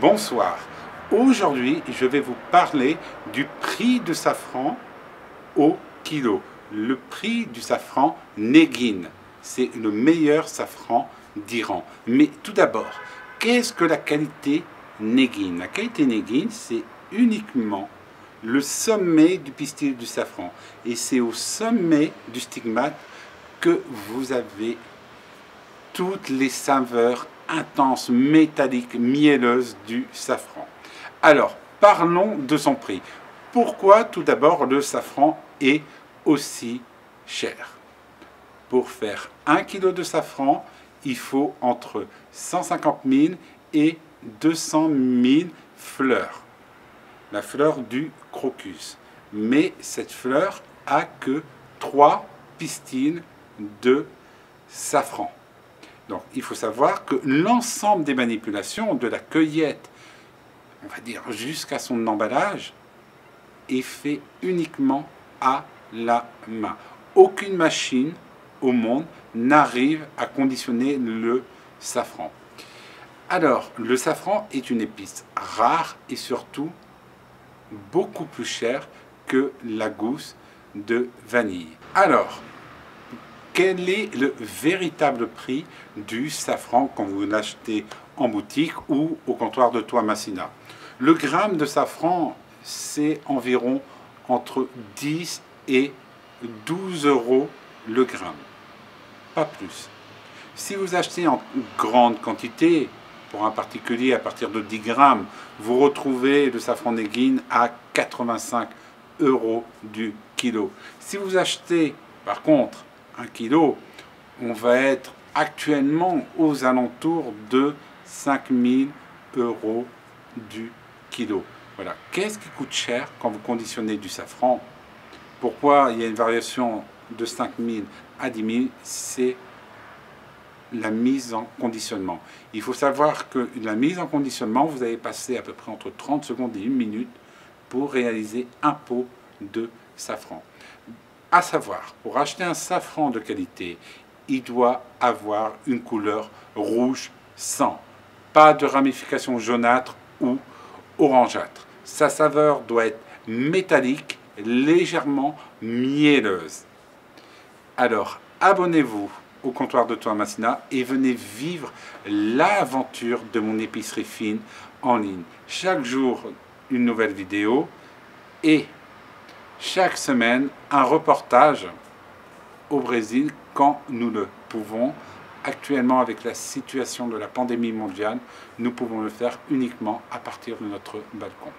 Bonsoir. Aujourd'hui, je vais vous parler du prix de safran au kilo. Le prix du safran Negin. C'est le meilleur safran d'Iran. Mais tout d'abord, qu'est-ce que la qualité Negin? La qualité Negin, c'est uniquement le sommet du pistil du safran. Et c'est au sommet du stigmate que vous avez toutes les saveurs intenses, métalliques, mielleuses du safran. Alors, parlons de son prix. Pourquoi tout d'abord le safran est aussi cher? Pour faire 1 kg de safran, il faut entre 150 000 et 200 000 fleurs. La fleur du crocus. Mais cette fleur a que 3 pistils de safran. Donc il faut savoir que l'ensemble des manipulations, de la cueillette, on va dire jusqu'à son emballage, est fait uniquement à la main. Aucune machine au monde n'arrive à conditionner le safran. Alors, le safran est une épice rare et surtout beaucoup plus chère que la gousse de vanille. Alors, quel est le véritable prix du safran quand vous l'achetez en boutique ou au comptoir de Toamasina? Le gramme de safran, c'est environ entre 10 et 12 euros le gramme, pas plus. Si vous achetez en grande quantité, pour un particulier à partir de 10 grammes, vous retrouvez le safran Negin à 85 euros du kilo. Si vous achetez par contre 1 kilo, on va être actuellement aux alentours de 5 000 euros du kilo. Voilà. Qu'est-ce qui coûte cher quand vous conditionnez du safran? Pourquoi il y a une variation de 5 000 à 10 000? C'est la mise en conditionnement. Il faut savoir que la mise en conditionnement, vous allez passer à peu près entre 30 secondes et 1 minute pour réaliser un pot de safran. À savoir, pour acheter un safran de qualité, il doit avoir une couleur rouge sang, pas de ramification jaunâtre ou orangeâtre. Sa saveur doit être métallique, légèrement mielleuse. Alors, abonnez-vous au comptoir de Toamasina et venez vivre l'aventure de mon épicerie fine en ligne. Chaque jour, une nouvelle vidéo et chaque semaine, un reportage au Brésil quand nous le pouvons. Actuellement, avec la situation de la pandémie mondiale, nous pouvons le faire uniquement à partir de notre balcon.